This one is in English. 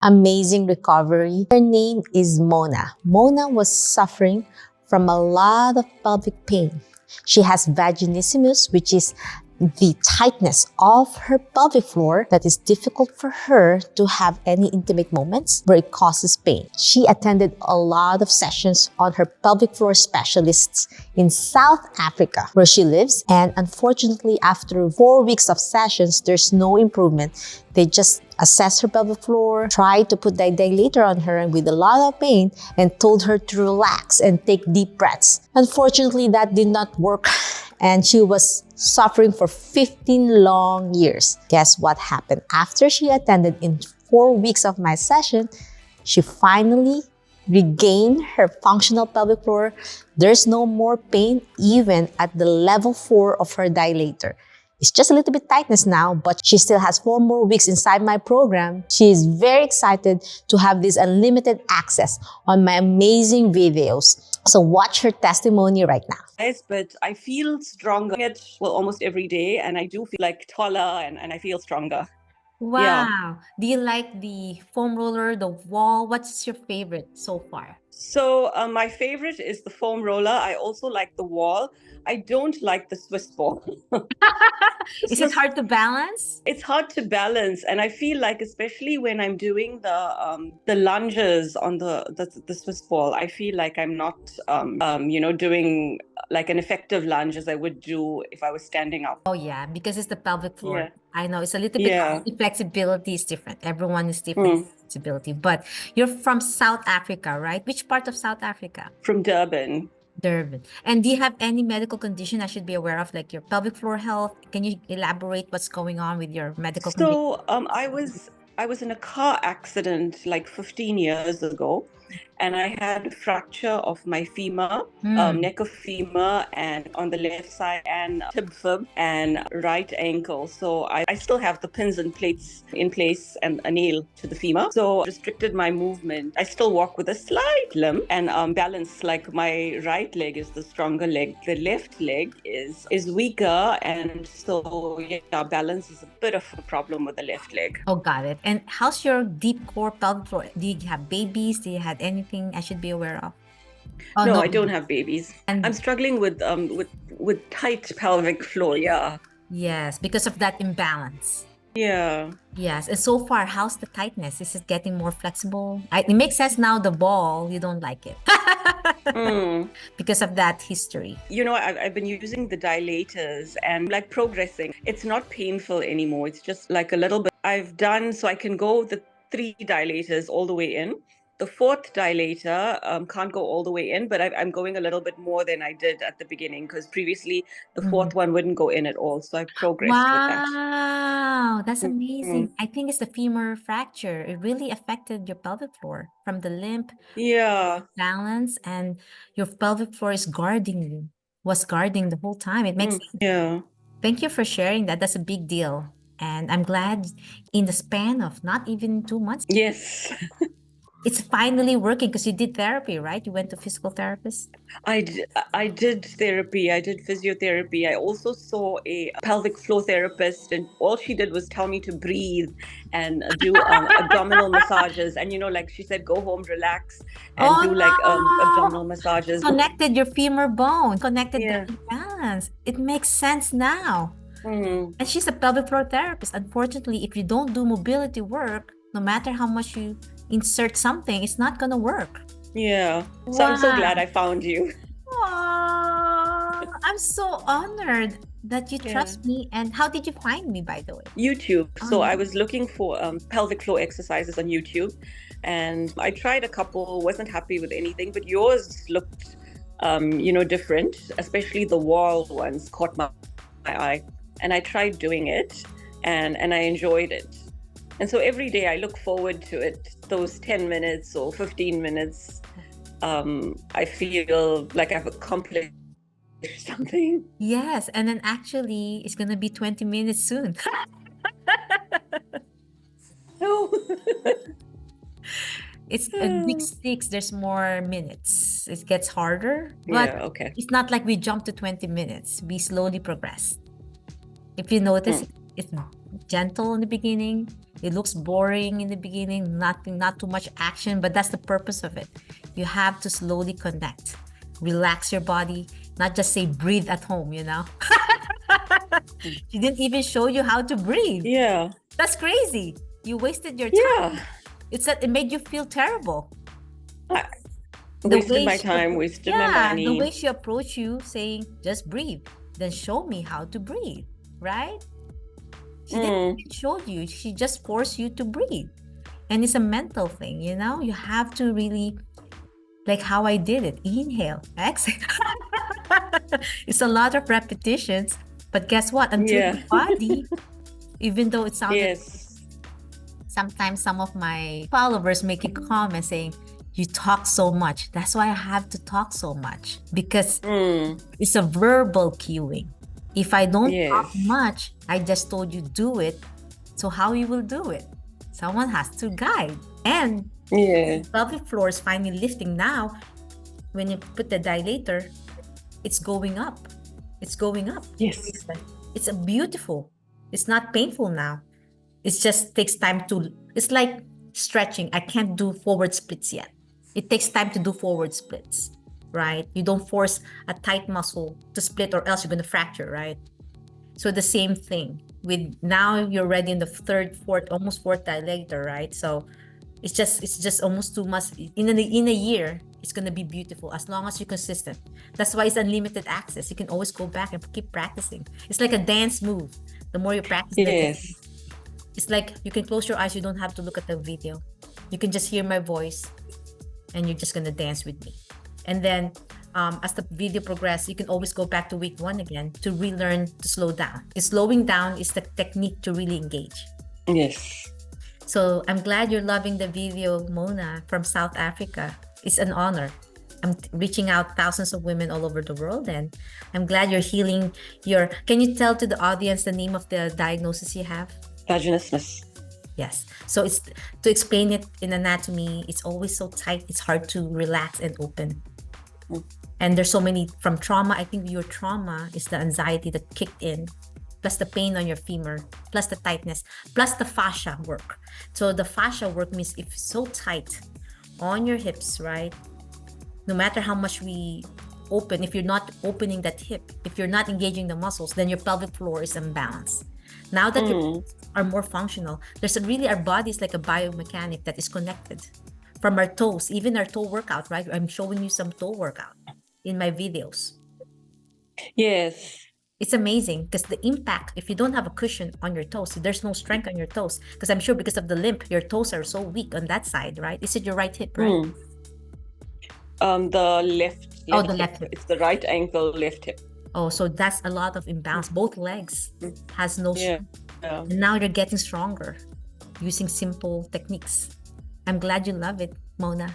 amazing recovery. Her name is Mona. Mona was suffering from a lot of pelvic pain. She has vaginismus, which is the tightness of her pelvic floor that is difficult for her to have any intimate moments where it causes pain. She attended a lot of sessions on her pelvic floor specialists in South Africa, where she lives, and unfortunately, after 4 weeks of sessions, there's no improvement. They just assessed her pelvic floor, tried to put the dilator on her and with a lot of pain, and told her to relax and take deep breaths. Unfortunately, that did not work, and she was suffering for 15 long years. Guess what happened? After she attended in 4 weeks of my session, she finally regained her functional pelvic floor. There's no more pain even at the level 4 of her dilator. It's just a little bit tightness now, but she still has 4 more weeks inside my program. She is very excited to have this unlimited access on my amazing videos. So watch her testimony right now. Yes, but I feel stronger almost every day, and I do feel like taller and I feel stronger. Wow. Yeah. Do you like the foam roller, the wall? What's your favorite so far? So my favorite is the foam roller. I also like the wall. I don't like the Swiss ball. Is it hard to balance? It's hard to balance, and I feel like, especially when I'm doing the lunges on the Swiss ball, I feel like I'm not doing like an effective lunge as I would do if I was standing up. Oh yeah, because it's the pelvic floor. Yeah. I know it's a little bit Yeah. the flexibility is different. Everyone is different flexibility. But you're from South Africa, right? Which part of South Africa? From Durban. Durban. And do you have any medical condition I should be aware of, like your pelvic floor health? Can you elaborate what's going on with your medical condition? So I was in a car accident like 15 years ago, and I had a fracture of my femur, neck of femur, and on the left side, and tib fib and right ankle. So I still have the pins and plates in place and a nail to the femur. So restricted my movement. I still walk with a slight limp and balance. Like my right leg is the stronger leg. The left leg is weaker, and so yeah, balance is a bit of a problem with the left leg. Oh, got it. And how's your deep core pelvic floor? Do you have babies? Do you have anything I should be aware of? Oh, no, I don't have babies. And I'm struggling with tight pelvic floor. Yeah. yes, because of that imbalance. Yeah. Yes. And so far, how's the tightness? Is it getting more flexible? It makes sense now. The ball, you don't like it because of that history. You know, I've been using the dilators and like progressing. It's not painful anymore. It's just like a little bit. I've done so I can go the 3 dilators all the way in. The 4th dilator can't go all the way in, but I'm going a little bit more than I did at the beginning, because previously the 4th one wouldn't go in at all. So I've progressed with that. Wow, that's amazing. I think it's the femur fracture. It really affected your pelvic floor from the limp, Yeah. balance, and your pelvic floor is guarding you, was guarding the whole time. It makes sense. Yeah. Thank you for sharing that. That's a big deal. And I'm glad in the span of not even 2 months. Yes. It's finally working because you did therapy, right? You went to physical therapist? I did therapy. I did physiotherapy. I also saw a pelvic floor therapist, and all she did was tell me to breathe and do abdominal massages. And, you know, like she said, go home, relax, and do like abdominal massages. Connected your femur bone, connected the imbalance. It makes sense now. And she's a pelvic floor therapist. Unfortunately, if you don't do mobility work, no matter how much you insert something, it's not gonna work. Yeah. So I'm so glad I found you. Aww, I'm so honored that you trust me. And how did you find me, by the way? YouTube. So I was looking for pelvic floor exercises on YouTube, and I tried a couple, wasn't happy with anything, but yours looked different, especially the wall ones caught my eye, and I tried doing it, and I enjoyed it. And so every day I look forward to it, those 10 minutes or 15 minutes. I feel like I've accomplished something. Yes, and then actually it's gonna be 20 minutes soon. No. It's week 6, there's more minutes. It gets harder, but it's not like we jump to 20 minutes. We slowly progress. If you notice, it's gentle in the beginning. It looks boring in the beginning, not too much action, but that's the purpose of it. You have to slowly connect, relax your body, not just say breathe at home, you know. She didn't even show you how to breathe. Yeah. That's crazy. You wasted your time. Yeah. It made you feel terrible. Wasted my time, wasted my money. The way she approached you saying, just breathe, then show me how to breathe, right? She didn't even show you. She just forced you to breathe. And it's a mental thing, you know? You have to really, like how I did it, inhale, exhale. It's a lot of repetitions, but guess what? Until the body, even though it sounded, sometimes some of my followers make a comment saying, you talk so much. That's why I have to talk so much, because it's a verbal cueing. If I don't talk much, I just told you do it. So how you will do it? Someone has to guide. And pelvic floor is finally lifting now. When you put the dilator, it's going up. It's going up. Yes. It's a beautiful. It's not painful now. It just takes time to, it's like stretching. I can't do forward splits yet. It takes time to do forward splits, right? You don't force a tight muscle to split, or else you're going to fracture, right? So the same thing with, now you're ready in the third, fourth, almost fourth dilator, right? So it's just almost 2 months. In a year, it's going to be beautiful as long as you're consistent. That's why it's unlimited access. You can always go back and keep practicing. It's like a dance move. The more you practice, it's like you can close your eyes. You don't have to look at the video. You can just hear my voice, and you're just gonna dance with me. And then as the video progresses, you can always go back to week 1 again to relearn to slow down. Slowing down is the technique to really engage. Yes. So I'm glad you're loving the video, Mona, from South Africa. It's an honor. I'm reaching out thousands of women all over the world, and I'm glad you're healing your... Can you tell to the audience the name of the diagnosis you have? Vaginismus. Yes. So it's, to explain it in anatomy, it's always so tight. It's hard to relax and open. And there's so many from trauma. I think your trauma is the anxiety that kicked in, plus the pain on your femur, plus the tightness, plus the fascia work. So the fascia work means if it's so tight on your hips, right? No matter how much we open, if you're not opening that hip, if you're not engaging the muscles, then your pelvic floor is imbalanced. Now that your are more functional, there's really, our body is like a biomechanic that is connected from our toes, even our toe workout, right? I'm showing you some toe workout in my videos. Yes. It's amazing because the impact, if you don't have a cushion on your toes, there's no strength on your toes, because I'm sure because of the limp, your toes are so weak on that side, right? Is it your right hip, right? The left the left hip. It's the right ankle, left hip. Oh, so that's a lot of imbalance. Both legs has no strength. Yeah. And now you're getting stronger using simple techniques. I'm glad you love it, Mona.